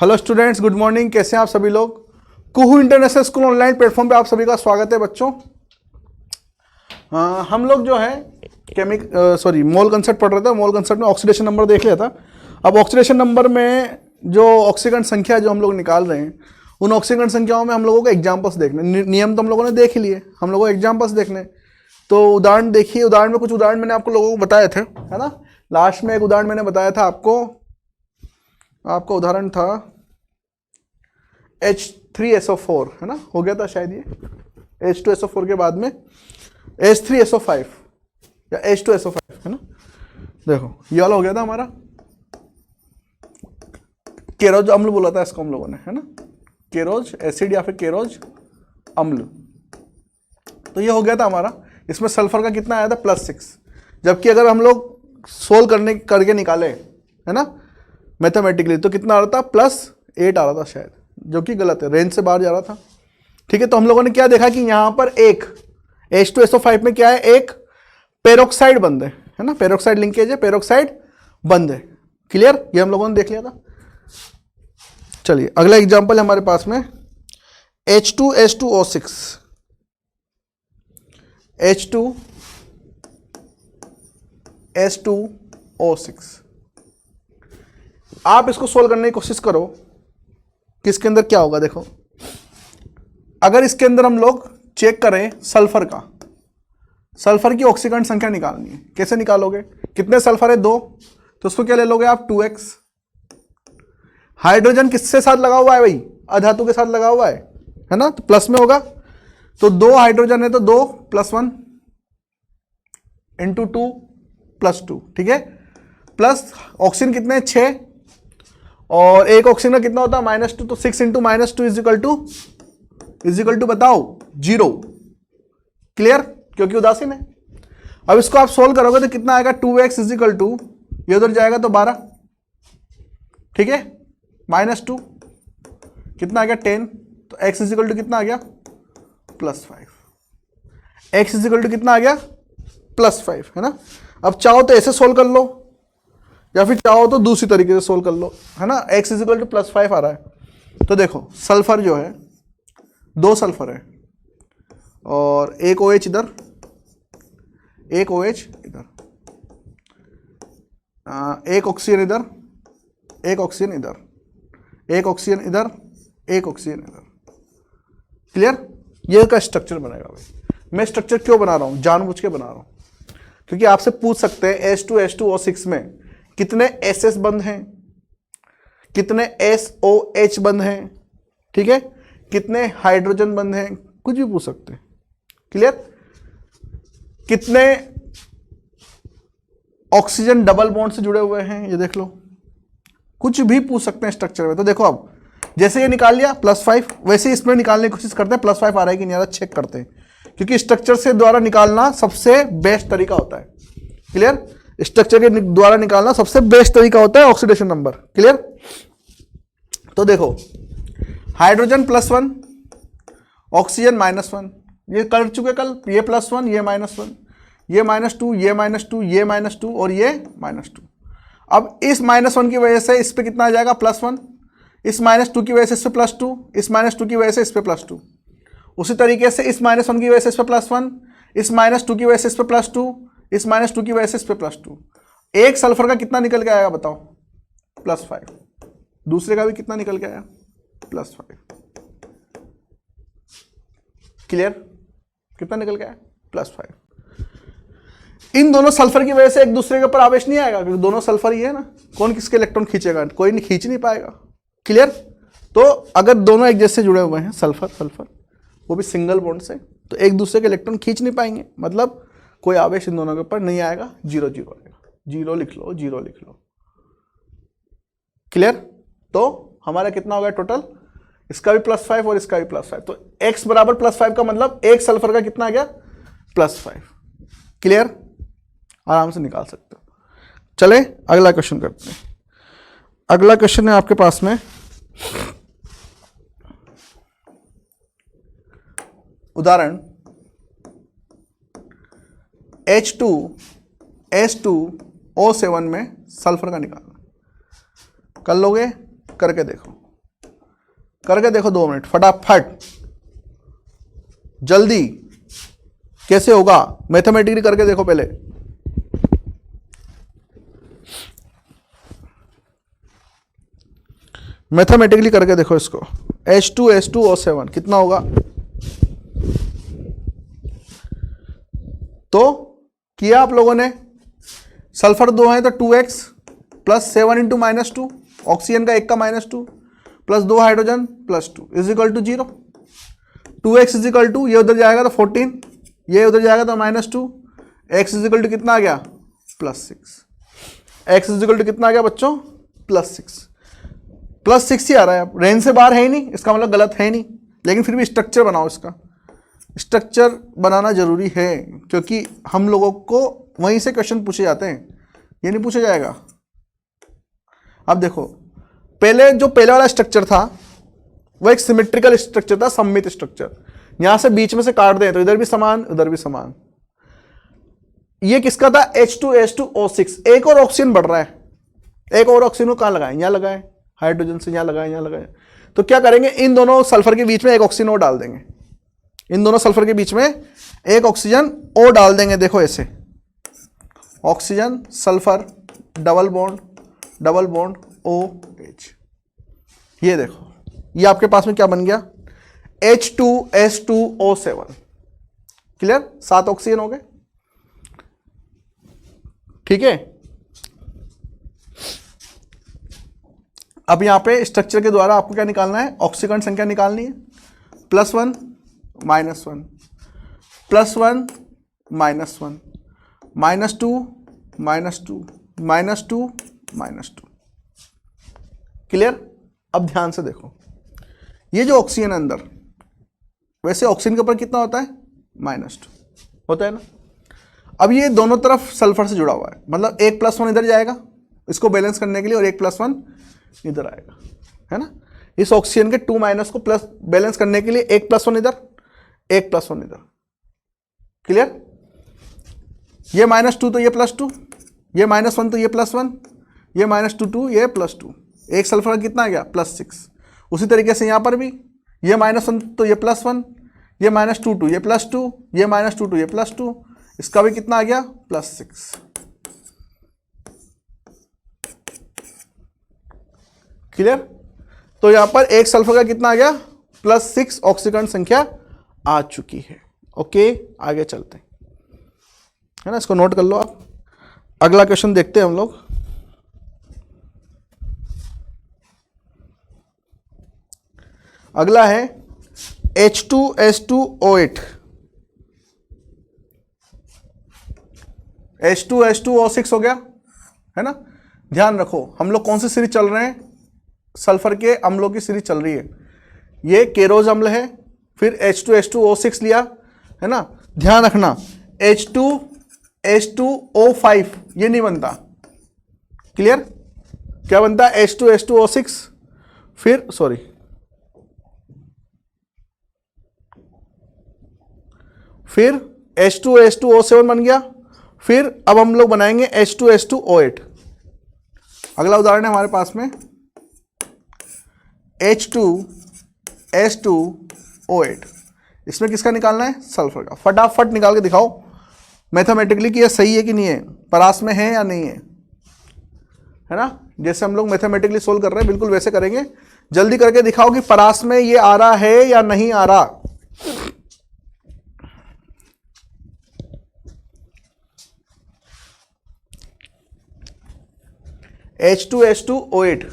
Hello students, good morning. कैसे हैं आप सभी लोग। कुहू इंटरनेशनल स्कूल ऑनलाइन प्लेटफॉर्म पे आप सभी का स्वागत है बच्चों। हम लोग जो है मोल कंसेप्ट पढ़ रहे थे। मोल कंसेप्ट में ऑक्सीडेशन नंबर देख लिया था। अब ऑक्सीडेशन नंबर में जो ऑक्सीकरण संख्या जो हम लोग निकाल रहे हैं, उन ऑक्सीकरण संख्याओं में हम लोगों को एग्जाम्पल्स देखने, नियम तो हम लोगों ने देख ही लिए, हम लोगों को एग्जाम्पल्स देखने। तो उदाहरण देखिए, उदाहरण में कुछ उदाहरण मैंने आपको लोगों को बताए थे, है ना। लास्ट में एक उदाहरण मैंने बताया था आपको, आपका उदाहरण था H3SO4, है ना, हो गया था शायद ये। H2SO4 के बाद में H3SO5 या H2SO5, है ना। देखो ये वाला हो गया था हमारा, केरोज अम्ल बोला था इसको हम लोगों ने, है ना, केरोज एसिड या फिर केरोज अम्ल। तो ये हो गया था हमारा। इसमें सल्फर का कितना आया था +6, जबकि अगर हम लोग सोल्व करके निकाले, है ना, मैथमेटिकली, तो कितना आ रहा था +8 आ रहा था शायद, जो कि गलत है, रेंज से बाहर जा रहा था। ठीक है, तो हम लोगों ने क्या देखा कि यहां पर एक H2SO5 में क्या है, एक पेरोक्साइड बंद है ना, पेरोक्साइड लिंकेज है, पेरोक्साइड बंद है। क्लियर, ये हम लोगों ने देख लिया था। चलिए अगला एग्जांपल है हमारे पास में H2H2O6, H2H2O6। आप इसको सोल्व करने की कोशिश करो कि इसके अंदर क्या होगा। देखो, अगर इसके अंदर हम लोग चेक करें सल्फर का, सल्फर की ऑक्सीकरण संख्या निकालनी है। कैसे निकालोगे, कितने सल्फर है, 2, तो उसको क्या ले लोगे आप, 2x। हाइड्रोजन किसके साथ लगा हुआ है भाई, अधातु के साथ लगा हुआ है ना, तो प्लस में होगा। तो 2 हाइड्रोजन है तो 2 + 1 × 2 + 2, ठीक है। प्लस ऑक्सीजन कितने, 6, और एक ऑक्सीजन का कितना होता है -2, तो 6 × -2 इज इक्वल टू बताओ 0। क्लियर, क्योंकि उदासीन है। अब इसको आप सोल्व करोगे तो कितना आएगा, 2x इज इक्वल टू, ये उधर जाएगा तो 12, ठीक है, -2 कितना आ गया 10, तो x इज इक्वल टू कितना आ गया +5। x इज इक्वल टू कितना आ गया +5, है ना। अब चाहो तो ऐसे सोल्व कर लो या फिर चाहो तो दूसरी तरीके से सोल्व कर लो, है ना। x इज इक्वल टू +5 आ रहा है, तो देखो सल्फर जो है, 2 सल्फर है और एक OH इधर, एक OH इधर, एक ऑक्सीजन इधर, एक ऑक्सीजन इधर, एक ऑक्सीजन इधर, एक ऑक्सीजन इधर। क्लियर, ये का स्ट्रक्चर बनेगा भाई। मैं स्ट्रक्चर क्यों बना रहा हूं, जानबूझ के बना रहा हूं, क्योंकि आपसे पूछ सकते हैं H2H2O6 में कितने SS बंद हैं, कितने SOH बंद हैं, ठीक है, कितने हाइड्रोजन बंद हैं, कुछ भी पूछ सकते हैं। क्लियर, कितने ऑक्सीजन डबल बॉन्ड से जुड़े हुए हैं, ये देख लो, कुछ भी पूछ सकते हैं स्ट्रक्चर में। तो देखो, अब जैसे ये निकाल लिया +5, वैसे ही इसमें निकालने की कोशिश करते हैं, +5 आ रहा है कि नहीं आ रहा, चेक करते हैं, क्योंकि स्ट्रक्चर से द्वारा निकालना सबसे बेस्ट तरीका होता है। क्लियर, स्ट्रक्चर के द्वारा निकालना सबसे बेस्ट तरीका होता है ऑक्सीडेशन नंबर। क्लियर, तो देखो, हाइड्रोजन +1, ऑक्सीजन -1, ये कर चुके कल, ये +1, ये -1, ये -2, ये -2, ये -2 और ये -2। अब इस -1 की वजह से इस पे कितना आ जाएगा, +1, इस -2 की वजह से इस पे +2, इस -2 की वजह से इस पे +2, उसी तरीके से इस -1 की वजह से इस पे +1, इस -2 की वजह से इस पे +2, इस -2 की वजह से इस पे +2। एक सल्फर का कितना निकल के आएगा बताओ, +5। दूसरे का भी कितना निकल के आया, +5। क्लियर, कितना निकल के आया, +5। इन दोनों सल्फर की वजह से एक दूसरे के ऊपर आवेश नहीं आएगा, क्योंकि दोनों सल्फर ही है ना, कौन किसके इलेक्ट्रॉन खींचेगा, कोई नहीं, खींच नहीं पाएगा। क्लियर, तो अगर दोनों एक जैसे जुड़े हुए हैं, सल्फर सल्फर, वो भी सिंगल बॉन्ड से, तो एक दूसरे के इलेक्ट्रॉन खींच नहीं पाएंगे, मतलब कोई आवेश इन दोनों के ऊपर नहीं आएगा, 0 0 आएगा। 0 लिख लो, 0 लिख लो। क्लियर, तो हमारा कितना हो गया टोटल, इसका भी +5 और इसका भी +5, तो x बराबर +5 का मतलब एक सल्फर का कितना आ गया, +5। क्लियर, आराम से निकाल सकते हो। चले अगला क्वेश्चन करते हैं। अगला क्वेश्चन है आपके पास में, उदाहरण H2H2O7 में सल्फर का निकालना। कर लोगे, करके देखो। करके देखो 2 मिनट फटाफट, जल्दी। कैसे होगा मैथमेटिकली करके देखो पहले। मैथमेटिकली करके देखो इसको। H2StuO7 कितना होगा? तो किया आप लोगों ने, सल्फर 2 है तो 2x प्लस 7 इंटू -2, ऑक्सीजन का 1 का -2 plus 2 hydrogen plus 2 is equal to 0। 2x is equal to, ये उधर जाएगा तो 14, ये उधर जाएगा तो -2, x इज इक्वल टू कितना आ गया? +6। x इज इक्वल टू कितना आ गया बच्चों? +6। +6 ही आ रहा है, अब रेंज से बाहर है ही नहीं, इसका मतलब गलत है ही नहीं, लेकिन फिर भी स्ट्रक्चर बनाओ। इसका स्ट्रक्चर बनाना जरूरी है, क्योंकि हम लोगों को वहीं से क्वेश्चन पूछे जाते हैं, ये नहीं पूछा जाएगा। अब देखो, पहले वाला स्ट्रक्चर था वो एक सिमेट्रिकल स्ट्रक्चर था, सममित स्ट्रक्चर। यहां से बीच में से काट दें तो इधर भी समान, उधर भी समान। ये किसका था? H2StuO6। एक और ऑक्सीजन बढ़ रहा है, एक और ऑक्सीजन को कहां लगाएं? यहां लगाएं, हाइड्रोजन से यहां लगाएं, यहां लगाएं। तो क्या करेंगे, इन दोनों सल्फर के बीच में एक ऑक्सीजन और डाल देंगे, इन दोनों सल्फर के बीच में एक ऑक्सीजन और डाल देंगे। देखो ऐसे, oxygen sulphur double bond OH। ये देखो, ये आपके पास में क्या बन गया? H2StuO7। क्लियर? 7 ऑक्सीजन हो गए। ठीक है, अब यहां पे स्ट्रक्चर के द्वारा आपको क्या निकालना है? ऑक्सीकरण संख्या निकालनी है। +1 -1 +1 -1 -2 -2 क्लियर? अब ध्यान से देखो, ये जो ऑक्सीजन अंदर, वैसे ऑक्सीजन के ऊपर कितना होता है? -2 होता है ना। अब ये दोनों तरफ सल्फर से जुड़ा हुआ है, मतलब 1 + 1 इधर जाएगा इसको बैलेंस करने के लिए, और 1 + 1 इधर आएगा, है ना। इस ऑक्सीजन के 2 को प्लस बैलेंस करने के लिए 1 + 1 इधर, 1 + 1 इधर। क्लियर? ये -2 तो ये +2, ये -1 तो ये +1, ये -2 ये +2। एक सल्फर का कितना आ गया? +6। उसी तरीके से यहां पर भी ये -1 तो ये +1, ये -2 ये +2, ये -2 ये +2, इसका भी कितना आ गया? +6। क्लियर? तो यहां पर एक सल्फर का कितना आ गया? +6 ऑक्सीकरण संख्या आ चुकी है। ओके, आगे चलते हैं, है ना। इसको नोट कर लो आप। अगला क्वेश्चन देखते हैं हम लोग। अगला है H2StuO8। H2StuO6 हो गया, है ना। ध्यान रखो, हम लोग कौन सी सीरीज चल रहे हैं? सल्फर के अम्लों की सीरीज चल रही है। ये केरोज अम्ल है, फिर H2StuO6 लिया, है ना। ध्यान रखना, H2H2O5 ये नहीं बनता। क्लियर? क्या बनता है? H2H2O6, फिर फिर H2H2O7 बन गया, फिर अब हम लोग बनाएंगे H2H2O8। अगला उदाहरण है हमारे पास में H2H2O8। इसमें किसका निकालना है? सल्फर का। फटाफट निकाल के दिखाओ मैथमेटिकली कि ये सही है कि नहीं है, परास में है या नहीं है ना। जैसे हम लोग मैथमेटिकली सोल्व कर रहे हैं बिल्कुल वैसे करेंगे। जल्दी करके दिखाओ कि परास में ये आ रहा है या नहीं आ रहा। H2H2O8,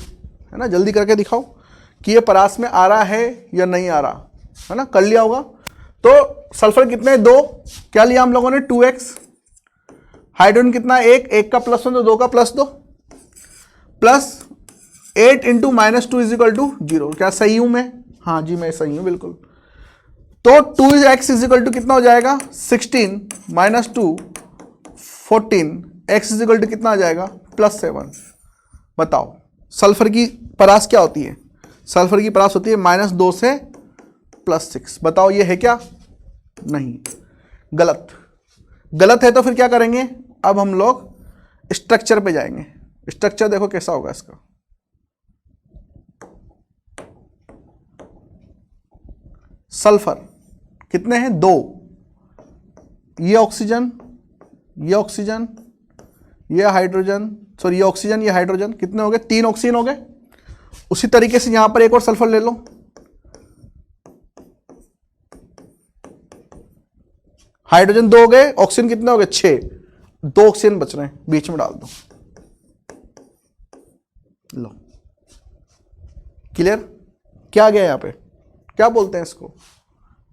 है ना। जल्दी करके दिखाओ कि ये परास में आ रहा है या नहीं आ रहा, है ना। कर लिया होगा। तो सल्फर कितने? 2। क्या लिया हम लोगों ने? 2x। हाइड्रोजन कितना? 1 का +1 तो 2 का +2, plus 8 into -2 is equal to 0। क्या सही हूं मैं? हाँ जी, मैं सही हूं बिल्कुल। तो 2x इज इक्वल टू कितना हो जाएगा? 16 -2 14, x इज इक्वल टू कितना आ जाएगा? +7। बताओ सल्फर की परास क्या होती है? सल्फर की परास होती है -2 से +6। बताओ ये है क्या? नहीं, गलत। गलत है तो फिर क्या करेंगे? अब हम लोग स्ट्रक्चर पे जाएंगे। स्ट्रक्चर देखो कैसा होगा इसका। सल्फर कितने हैं? 2। ये ऑक्सीजन, ये ऑक्सीजन, ये हाइड्रोजन, सॉरी ये ऑक्सीजन, ये हाइड्रोजन, कितने हो गए? 3 ऑक्सीजन हो गए। उसी तरीके से यहां पर एक और सल्फर ले लो, हाइड्रोजन 2 हो गए, ऑक्सीजन कितने हो गए? 6। 2 ऑक्सीजन बच रहे हैं, बीच में डाल दो। लो, क्लियर? क्या गया यहां पे? क्या बोलते हैं इसको?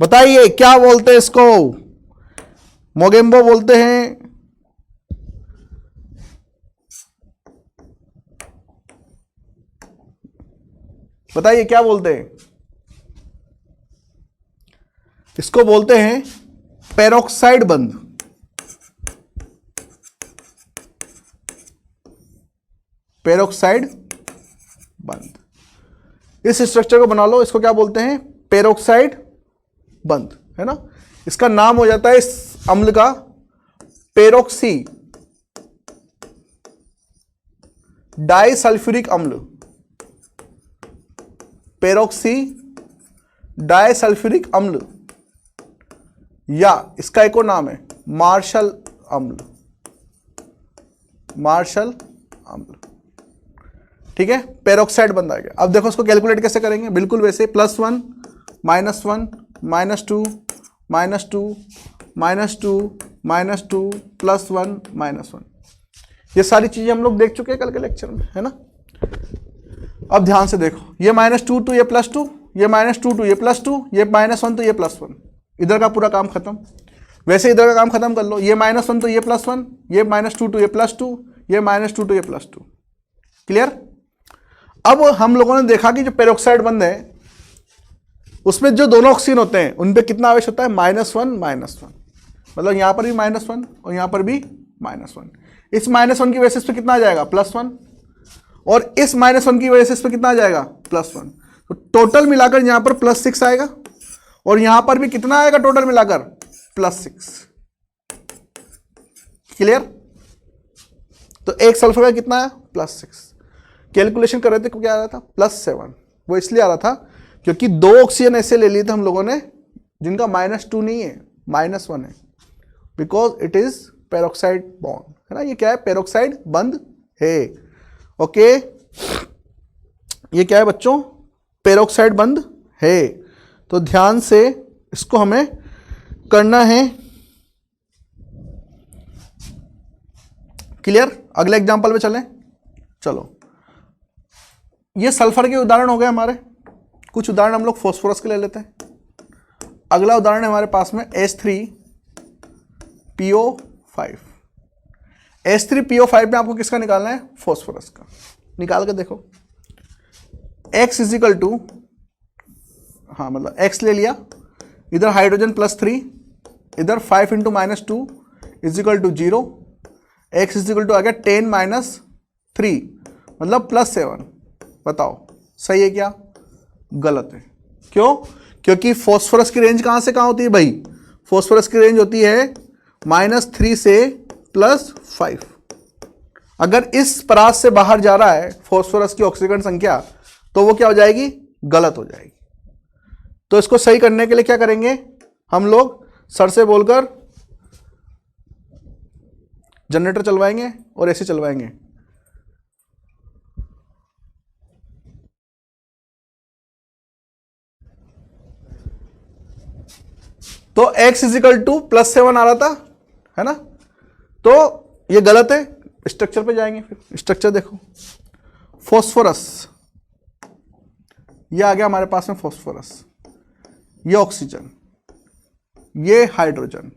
बताइए क्या बोलते हैं इसको? मोगेम्बो बोलते हैं, बताइए क्या बोलते हैं इसको? बोलते हैं पेरोक्साइड बंध। पेरोक्साइड बंध, इस स्ट्रक्चर को बना लो, इसको क्या बोलते हैं? पेरोक्साइड बंध, है ना। इसका नाम हो जाता है इस अम्ल का पेरोक्सी डाइसल्फ्यूरिक अम्ल। पेरोक्सी डाइसल्फ्यूरिक अम्ल, या इसका एक और नाम है मार्शल अम्ल। मार्शल अम्ल, ठीक है। पेरोक्साइड बंध आ गया। अब देखो इसको कैलकुलेट कैसे करेंगे? बिल्कुल वैसे, +1 -1 -1 -2 -2 -2 -2 +1 -1, ये सारी चीजें हम लोग देख चुके हैं कल के लेक्चर में, है ना। अब ध्यान से देखो, ये -2 तो ये +2, ये -2 तो ये +2, ये -1 तो ये +1, इधर का पूरा काम खत्म। वैसे इधर का काम खत्म कर लो, ये -1 तो ये +1, ये -2 तो ये +2, ये -2 तो ये +2। क्लियर? अब हम लोगों ने देखा कि जो पेरोक्साइड बंध है उसमें जो दोनों ऑक्सीजन होते हैं उन पे कितना आवेश होता है? -1 -1, मतलब यहां पर भी -1 और यहां पर भी -1। इस -1 की वजह से इस पे कितना आ जाएगा? +1, और इस -1 की वजह से इस पे कितना आ जाएगा? +1। तो टोटल मिलाकर यहां पर +6 आएगा, और यहां पर भी कितना आएगा टोटल मिलाकर? +6। क्लियर? तो एक सल्फर का कितना है? +6। कैलकुलेशन कर रहे थे, क्या आ रहा था? +7। वो इसलिए आ रहा था क्योंकि 2 ऑक्सीजन ऐसे ले लिए थे हम लोगों ने जिनका -2 नहीं है, -1 है, because it is peroxide bond, है ना। ये क्या है? पेरोक्साइड बंध है। ओके, ये क्या है बच्चों? पेरोक्साइड बंध है। तो ध्यान से इसको हमें करना है। क्लियर? अगले एग्जांपल पे चलें। चलो, ये सल्फर के उदाहरण हो गए हमारे। कुछ उदाहरण हम लोग फॉस्फोरस के ले लेते हैं। अगला उदाहरण है हमारे पास में H3PO5। H3PO5 में आपको किसका निकालना है? फॉस्फोरस का। निकाल के देखो, X इजिकल टू, हाँ मतलब X ले लिया, इधर हाइड्रोजन +3, इधर 5 × -2 equal to 0, X equal to आ गया 10 - 3 मतलब +7। बताओ सही है क्या? गलत है। क्यों? क्योंकि फॉस्फोरस की रेंज कहां से कहां होती है भाई? फॉस्फोरस की रेंज होती है -3 से +5। अगर इस परास से बाहर जा रहा है फॉस्फोरस की ऑक्सीजन संख्या, तो वो क्या हो जाएगी? गलत हो जाएगी। तो इसको सही करने के लिए क्या करेंगे हम लोग? सर से बोलकर जनरेटर चलवाएंगे और ऐसे चलवाएंगे। तो x इजिकल टू +7 आ रहा था, है ना। तो ये गलत है। स्ट्रक्चर पे जाएंगे, फिर स्ट्रक्चर देखो। फॉस्फोरस, ये आ गया हमारे पास में फॉस्फोरस, ये ऑक्सीजन, ये हाइड्रोजन,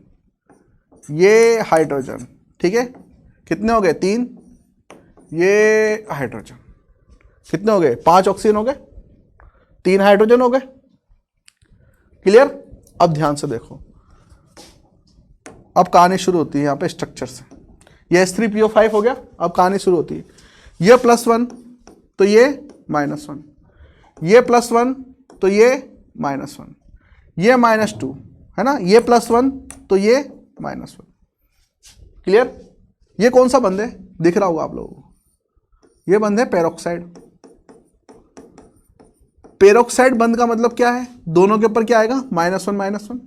ये हाइड्रोजन, ठीक है। कितने हो गए? 3। ये हाइड्रोजन, कितने हो गए? 5 ऑक्सीजन हो गए, 3 हाइड्रोजन हो गए। क्लियर? अब ध्यान से देखो, अब कहानी शुरू होती है यहां पे स्ट्रक्चर से। ये H3PO5 हो गया। अब कहानी शुरू होती है। ये +1 तो ये -1, ये +1 तो ये -1, ये -2, है ना। ये +1 तो ये -1। क्लियर? ये कौन सा बंध है? दिख रहा होगा आप लोगों को, ये बंध है पेरोक्साइड। पेरोक्साइड बंध का मतलब क्या है, दोनों के ऊपर क्या आएगा, -1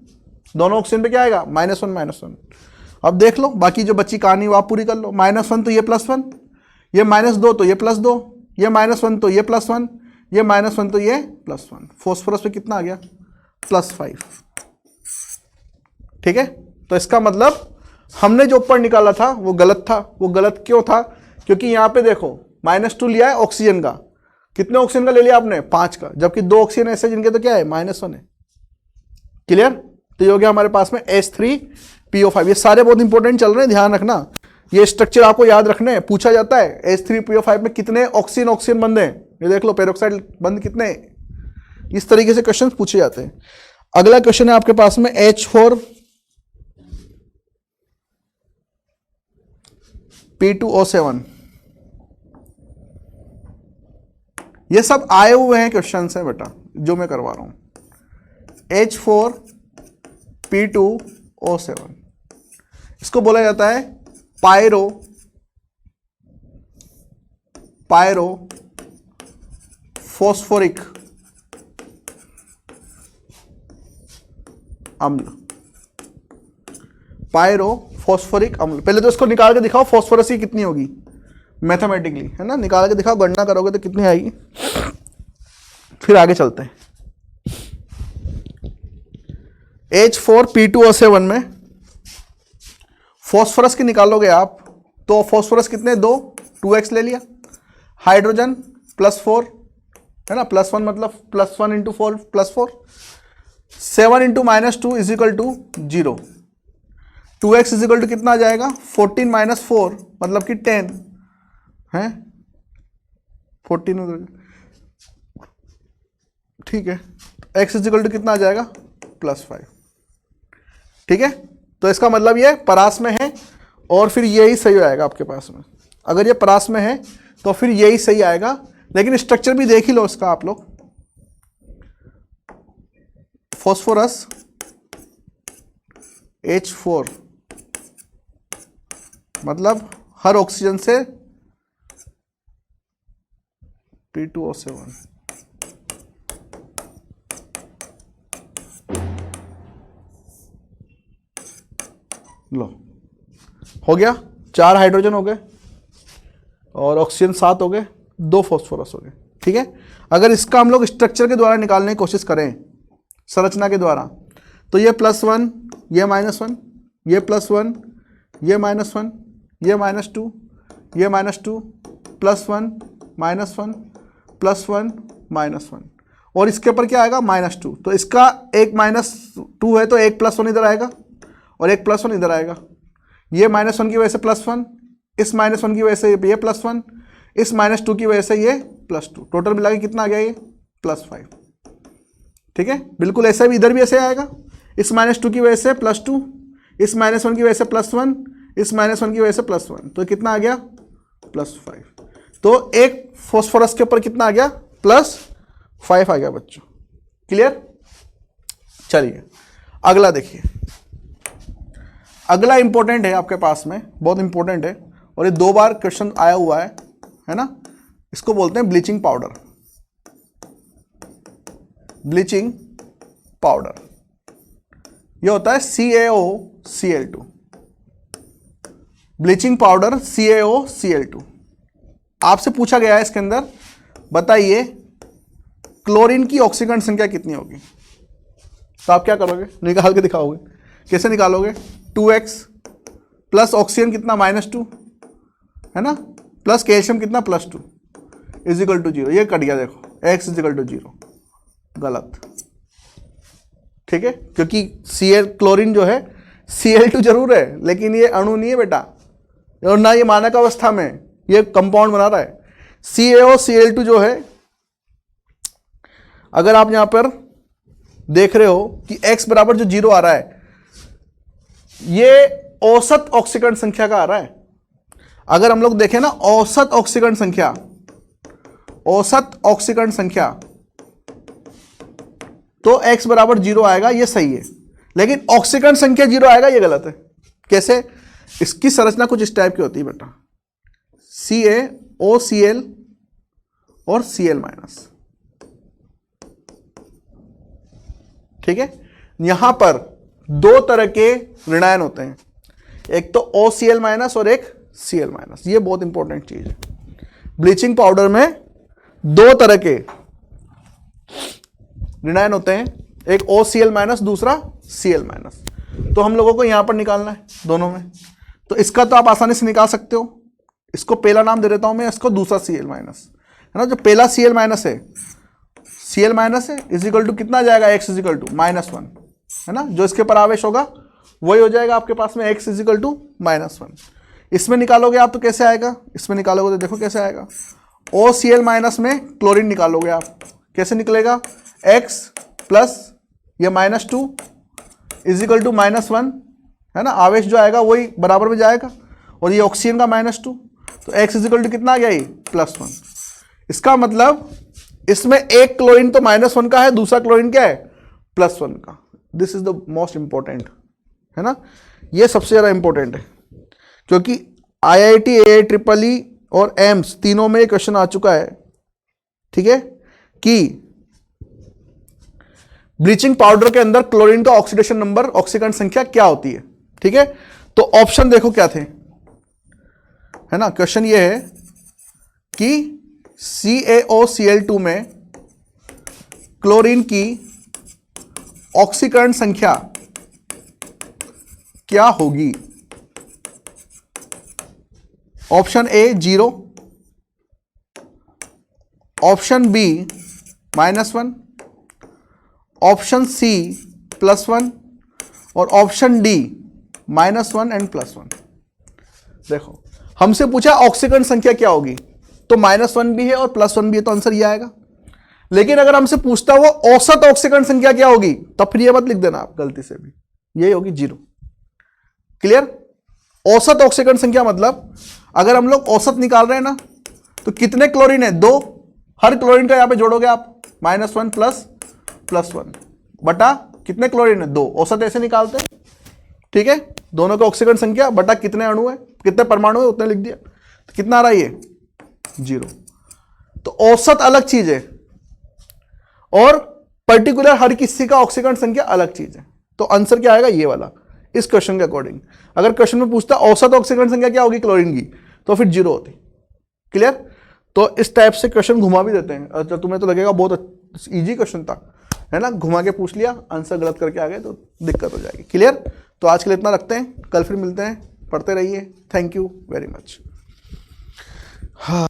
दोनों ऑक्सीजन पे क्या आएगा, -1 अब देख लो बाकी जो बच्ची कहानी वो आप पूरी कर लो। -1 तो ये +1, ये -2 तो ये +2, ये -1 तो ये +1, ये -1 तो ये +1। फॉस्फोरस पे कितना आ गया, +5। ठीक है, तो इसका मतलब हमने जो ऊपर निकाला था वो गलत था। वो गलत क्यों था, क्योंकि यहां पे देखो -2 लिया है ऑक्सीजन का, कितने ऑक्सीजन का ले लिया आपने, 5 का, जबकि 2 ऑक्सीजन ऐसे जिनके तो क्या है, -1 है। क्लियर, तो ये हो गया हमारे पास में H3PO5। ये सारे बहुत इंपॉर्टेंट चल रहे हैं, ध्यान रखना, ये स्ट्रक्चर आपको याद रखने हैं, पूछा जाता है H3PO5 में कितने ऑक्सीजन बंद हैं, ये देख लो पेरोक्साइड बंद कितने हैं, इस तरीके से क्वेश्चन पूछे जाते हैं। अगला क्वेश्चन है आपके पास में H4P2O7। ये सब आए हुए हैं क्वेश्चन हैं बेटा जो मैं करवा रहा हूं। H4P2O7 इसको बोला जाता है पायरो फॉस्फोरिक अम्ल। पायरो फॉस्फोरिक अम्ल, पहले तो इसको निकाल के दिखाओ फॉस्फोरस की कितनी होगी मैथमेटिकली, है ना, निकाल के दिखाओ, गणना करोगे तो कितनी आएगी, फिर आगे चलते हैं। H4P2O7 में फॉस्फोरस की निकालोगे आप तो फॉस्फोरस कितने, 2x ले लिया, हाइड्रोजन +4 है ना, +1 मतलब +1 × 4 +4, 7 × -2 = 0, 2x = कितना आ जाएगा, 14 - 4 मतलब कि 10 है, 14, ठीक है, x = कितना आ जाएगा, +5। ठीक है, तो इसका मतलब ये परास में है और फिर यही सही आएगा आपके पास में। अगर ये परास में है तो फिर यही सही आएगा, लेकिन स्ट्रक्चर भी देख ही लो इसका आप लोग। फॉस्फोरस H4 मतलब हर ऑक्सीजन से P2O7, लो हो गया, 4 हाइड्रोजन हो गए और ऑक्सीजन 7 हो गए, 2 फॉस्फोरस हो गए। ठीक है, अगर इसका हम लोग स्ट्रक्चर के द्वारा निकालने की कोशिश करें, संरचना के द्वारा, तो ये +1, ये -1, ये +1, ये -1, ये -2, ये -2, +1 -1 +1 -1, और इसके ऊपर क्या आएगा, -2, तो इसका एक -2 है तो एक +1 इधर आएगा और एक +1 इधर आएगा, ये -1 की वजह से +1, इस -1 की वजह से ये +1, इस -2 की वजह से ये +2, टोटल मिला के कितना आ गया, ये +5। ठीक है, बिल्कुल ऐसा भी इधर भी ऐसे आएगा, इस -2 की वजह से +2, इस -1 की वजह से +1, इस -1 की वजह से +1, तो कितना आ गया, +5। तो एक फॉस्फोरस के ऊपर कितना आ गया, +5 आ गया बच्चों। क्लियर, चलिए अगला देखिए, अगला इंपॉर्टेंट है आपके पास में, बहुत इंपॉर्टेंट है और ये 2 बार क्वेश्चन आया हुआ है ना, इसको बोलते हैं ब्लीचिंग पाउडर। ब्लीचिंग पाउडर ये होता है CaOCl2, ब्लीचिंग पाउडर CaOCl2। आपसे पूछा गया है इसके अंदर, बताइए क्लोरीन की ऑक्सीकरण संख्या कितनी होगी, तो आप क्या करोगे, निकाल के दिखाओगे, कैसे निकालोगे, 2x प्लस ऑक्सीजन कितना -2 है ना, प्लस कैल्शियम कितना +2 = 0, ये कट गया, देखो x = 0, गलत। ठीक है, क्योंकि क्लोरीन जो है Cl2 जरूर है लेकिन ये अणु नहीं है बेटा, और ना ये मानक अवस्था में, ये कंपाउंड बना रहा है। CaOCl2 जो है, अगर आप यहां पर देख रहे हो कि x बराबर जो 0 आ रहा है, ये औसत ऑक्सीकरण संख्या का आ रहा है। अगर हम लोग देखें ना औसत ऑक्सीकरण संख्या, तो x बराबर 0 आएगा, ये सही है, लेकिन ऑक्सीकरण संख्या 0 आएगा, ये गलत है। कैसे, इसकी संरचना कुछ इस टाइप की होती है बेटा, CaOCl और Cl-, ठीक है। यहां पर दो तरह के ऋणायन होते हैं, एक तो OCl- और एक Cl-। ये बहुत इंपॉर्टेंट चीज है। ब्लीचिंग पाउडर में दो तरह के ऋणायन होते हैं, एक OCl-, दूसरा Cl-। तो हम लोगों को यहां पर निकालना है दोनों में। तो इसका तो आप आसानी से निकाल सकते हो, इसको पहला नाम दे देता हूं मैं, इसको दूसरा Cl-, है ना। जो पहला Cl- है, Cl- है इज इक्वल टू कितना जाएगा, x इज इक्वल टू -1, है ना। जो इसके पर आवेश होगा वही हो जाएगा आपके पास में, x इज इक्वल टू -1। इसमें निकालोगे आप तो कैसे आएगा, इसमें निकालोगे तो देखो कैसे आएगा। OCl- में क्लोरीन निकालोगे आप, कैसे निकलेगा, x प्लस ये -2 इज इक्वल टू -1, है ना। आवेश जो आएगा वही बराबर में जाएगा, और ये ऑक्सीजन का -2, तो x इज इक्वल टू कितना आ गया, ये +1। इसका मतलब इसमें एक क्लोरीन तो -1 का है, दूसरा क्लोरीन क्या है, +1 का। This is the most important, है ना। ये सबसे ज्यादा इंपॉर्टेंट है, क्योंकि IIT, AIEEE और एम्स तीनों में क्वेश्चन आ चुका है, ठीक है, कि ब्लीचिंग पाउडर के अंदर क्लोरीन का ऑक्सीडेशन नंबर, ऑक्सीकरण संख्या क्या होती है, ठीक है। तो ऑप्शन देखो क्या थे, है ना। क्वेश्चन ये है कि CaOCl2 में क्लोरीन की ऑक्सीकरण संख्या क्या होगी। Option A 0, option B -1, option C +1 और ऑप्शन D -1 एंड +1। देखो हमसे पूछा ऑक्सीकरण संख्या क्या होगी, तो -1 भी है और +1 भी है, तो आंसर ये आएगा। लेकिन अगर हमसे पूछता वो औसत ऑक्सीकरण संख्या क्या होगी, तब फिर ये मत लिख देना आप गलती से भी, यही होगी 0। क्लियर। औसत ऑक्सीकरण संख्या मतलब अगर हम लोग औसत निकाल रहे हैं ना, तो कितने क्लोरीन है, 2, हर क्लोरीन का यहां पे जोड़ोगे आप -1 प्लस +1 बटा कितने क्लोरीन है, 2। औसत ऐसे निकालते हैं, ठीक है। दोनों का ऑक्सीकरण संख्या बटा कितने अणु है, कितने परमाणु है, उतने लिख दिया। तो कितना आ रहा है ये, 0। तो औसत अलग चीज है और पर्टिकुलर हर किसी का ऑक्सीकरण संख्या अलग चीज है। तो आंसर क्या आएगा, ये वाला, इस क्वेश्चन के अकॉर्डिंग। अगर क्वेश्चन में पूछता औसत ऑक्सीकरण संख्या क्या होगी क्लोरीन की, तो फिर 0 होती। क्लियर। तो इस टाइप से क्वेश्चन घुमा भी देते हैं, तो तुम्हें तो लगेगा बहुत इजी क्वेश्चन था, है ना। घुमा के पूछ लिया, आंसर गलत करके आ गए तो दिक्कत हो जाएगी। क्लियर। तो आज के लिए इतना रखते हैं, कल फिर मिलते हैं, पढ़ते रहिए। Thank you very much. हाँ।